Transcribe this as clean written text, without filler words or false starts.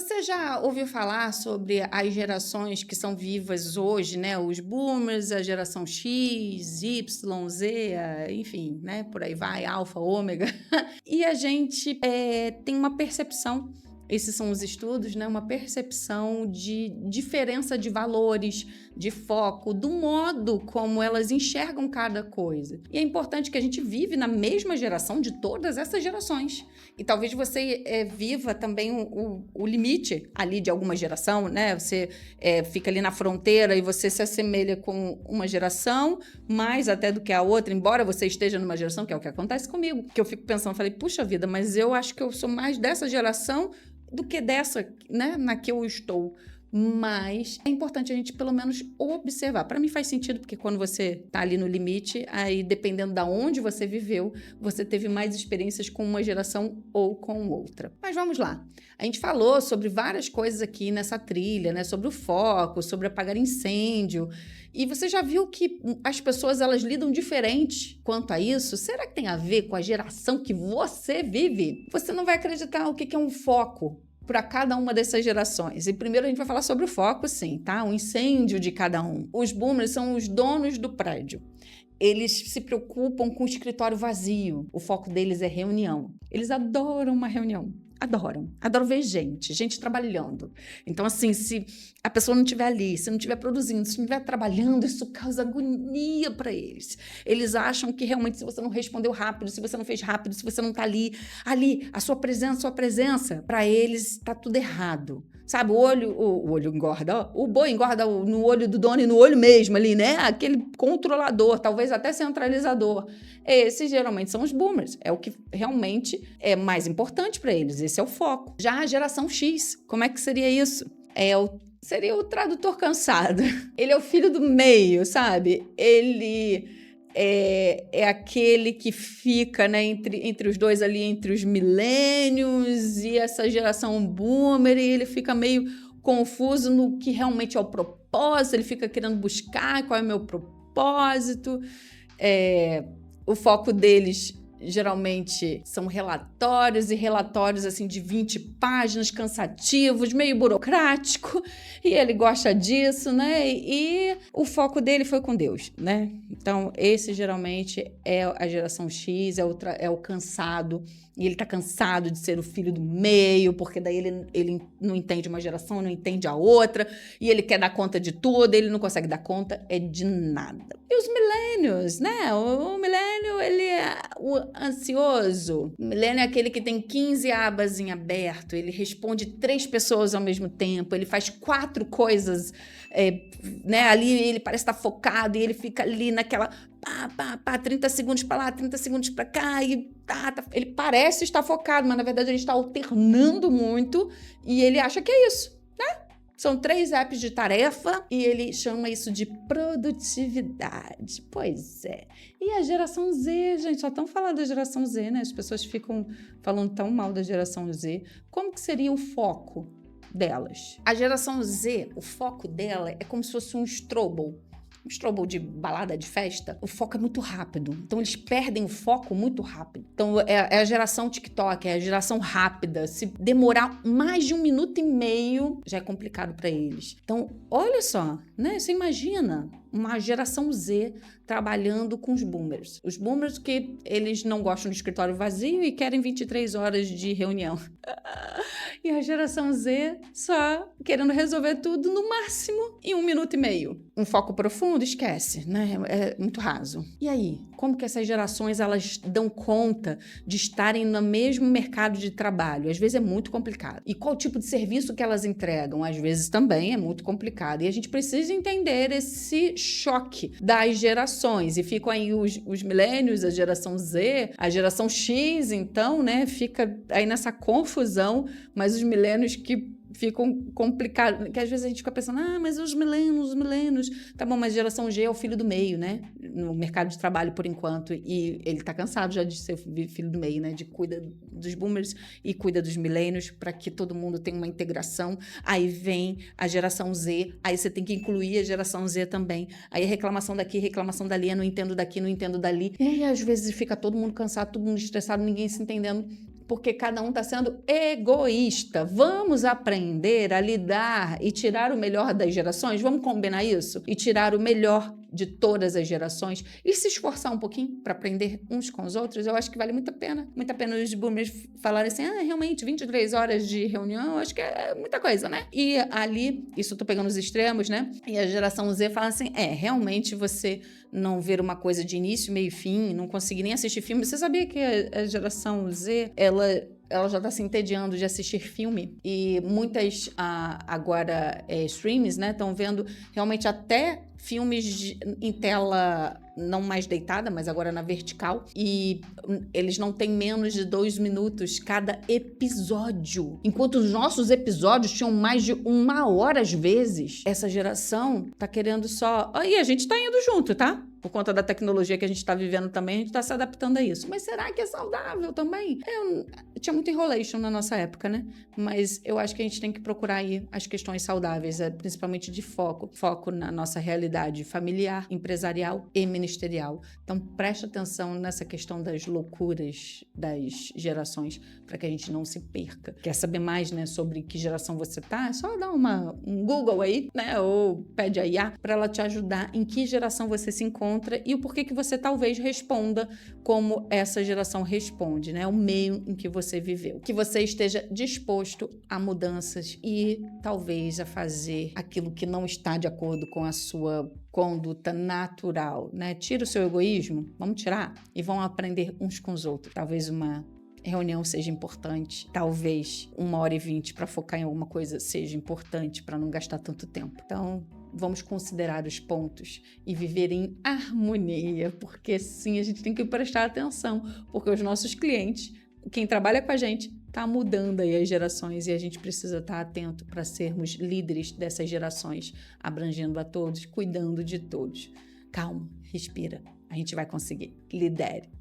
Você já ouviu falar sobre as gerações que são vivas hoje, né? Os boomers, a geração X, Y, Z, enfim, né? Por aí vai, alfa, ômega. E a gente tem uma percepção, esses são os estudos, né? Uma percepção de diferença de valores, de foco, do modo como elas enxergam cada coisa. E é importante que a gente vive na mesma geração de todas essas gerações. E talvez você viva também o limite ali de alguma geração, né? Você fica ali na fronteira e você se assemelha com uma geração mais até do que a outra, embora você esteja numa geração, que é o que acontece comigo, que eu fico pensando, falei, puxa vida, mas eu acho que eu sou mais dessa geração do que dessa, né, na que eu estou. Mas é importante a gente, pelo menos, observar. Para mim faz sentido, porque quando você está ali no limite, aí dependendo de onde você viveu, você teve mais experiências com uma geração ou com outra. Mas vamos lá. A gente falou sobre várias coisas aqui nessa trilha, né? Sobre o foco, sobre apagar incêndio. E você já viu que as pessoas, elas lidam diferente quanto a isso? Será que tem a ver com a geração que você vive? Você não vai acreditar o que é um foco para cada uma dessas gerações. E primeiro a gente vai falar sobre o foco, sim, tá? O incêndio de cada um. Os boomers são os donos do prédio. Eles se preocupam com o escritório vazio. O foco deles é reunião. Eles adoram uma reunião. Adoram ver gente trabalhando. Então, assim, se a pessoa não estiver ali, se não estiver produzindo, se não estiver trabalhando, isso causa agonia para eles. Eles acham que realmente, se você não respondeu rápido, se você não fez rápido, se você não está ali, a sua presença, para eles está tudo errado. Sabe, o olho engorda, ó, o boi engorda no olho do dono e no olho mesmo ali, né? Aquele controlador, talvez até centralizador. Esses geralmente são os boomers, é o que realmente é mais importante para eles, esse é o foco. Já a geração X, como é que seria isso? Seria o tradutor cansado. Ele é o filho do meio, sabe? Ele é aquele que fica, né, entre os dois ali, entre os milênios e essa geração boomer, e ele fica meio confuso no que realmente é o propósito, ele fica querendo buscar qual é o meu propósito. O foco deles geralmente são relatórios assim de 20 páginas, cansativos, meio burocrático, e ele gosta disso, né? E o foco dele foi com Deus, né? Então, esse geralmente é a geração X, é o cansado, e ele tá cansado de ser o filho do meio, porque daí ele não entende uma geração, não entende a outra, e ele quer dar conta de tudo, ele não consegue dar conta de nada. E os milênios, né? O milênio, ele é o ansioso. O milênio é aquele que tem 15 abas em aberto, ele responde 3 pessoas ao mesmo tempo, ele faz 4 coisas, né? Ali ele parece estar focado e ele fica ali naquela 30 segundos para lá, 30 segundos para cá, e ele parece estar focado, mas na verdade ele está alternando muito e ele acha que é isso, né? São 3 apps de tarefa e ele chama isso de produtividade. Pois é. E a geração Z, gente, só estão falando da geração Z, né? As pessoas ficam falando tão mal da geração Z. Como que seria o foco delas? A geração Z, o foco dela é como se fosse um Strobel de balada, de festa. O foco é muito rápido. Então, eles perdem o foco muito rápido. Então, é a geração TikTok, é a geração rápida. Se demorar mais de 1 minuto e meio, já é complicado para eles. Então, olha só, né? Você imagina uma geração Z trabalhando com os boomers. Os boomers que eles não gostam do escritório vazio e querem 23 horas de reunião. E a geração Z só querendo resolver tudo no máximo em 1 minuto e meio. Um foco profundo, esquece, né? É muito raso. E aí, como que essas gerações elas dão conta de estarem no mesmo mercado de trabalho? Às vezes é muito complicado. E qual tipo de serviço que elas entregam? Às vezes também é muito complicado. E a gente precisa entender esse choque das gerações. E ficam aí os milênios, a geração Z, a geração X, então, né? Fica aí nessa confusão, mas os milênios que ficam complicados, que às vezes a gente fica pensando, mas os milênios, tá bom, mas geração G é o filho do meio, né, no mercado de trabalho por enquanto, e ele tá cansado já de ser filho do meio, né, de cuida dos boomers e cuida dos milênios para que todo mundo tenha uma integração. Aí vem a geração Z, aí você tem que incluir a geração Z também, aí reclamação daqui, reclamação dali, eu não entendo daqui, não entendo dali, e aí às vezes fica todo mundo cansado, todo mundo estressado, ninguém se entendendo. porque cada um está sendo egoísta. Vamos aprender a lidar e tirar o melhor das gerações? Vamos combinar isso? E tirar o melhor de todas as gerações e se esforçar um pouquinho para aprender uns com os outros? Eu acho que vale muito a pena. Muito a pena os boomers falarem assim, realmente, 23 horas de reunião, eu acho que é muita coisa, né? E ali, isso eu tô pegando os extremos, né? E a geração Z fala assim, realmente você não ver uma coisa de início, meio e fim, não conseguir nem assistir filme. Você sabia que a geração Z, ela já está se entediando de assistir filme e muitas agora streams, né, estão vendo realmente até filmes em tela não mais deitada, mas agora na vertical, e eles não têm menos de 2 minutos cada episódio, enquanto os nossos episódios tinham mais de 1 hora às vezes. Essa geração tá querendo só... E a gente tá indo junto, tá? Por conta da tecnologia que a gente está vivendo também, a gente está se adaptando a isso. Mas será que é saudável também? Tinha muito enrolation na nossa época, né? Mas eu acho que a gente tem que procurar aí as questões saudáveis, principalmente de foco. Foco na nossa realidade familiar, empresarial e ministerial. Então, preste atenção nessa questão das loucuras das gerações, para que a gente não se perca. Quer saber mais, né, sobre que geração você tá? É só dar um Google aí, né? Ou pede a IA para ela te ajudar em que geração você se encontra e o porquê que você talvez responda como essa geração responde, né? O meio em que você viveu. Que você esteja disposto a mudanças e talvez a fazer aquilo que não está de acordo com a sua conduta natural, né? Tira o seu egoísmo, vamos tirar, e vão aprender uns com os outros. Talvez uma reunião seja importante, talvez 1h20 para focar em alguma coisa seja importante para não gastar tanto tempo. Então, vamos considerar os pontos e viver em harmonia, porque sim, a gente tem que prestar atenção, porque os nossos clientes, quem trabalha com a gente, está mudando aí as gerações e a gente precisa estar atento para sermos líderes dessas gerações, abrangendo a todos, cuidando de todos. Calma, respira, a gente vai conseguir. Lidere.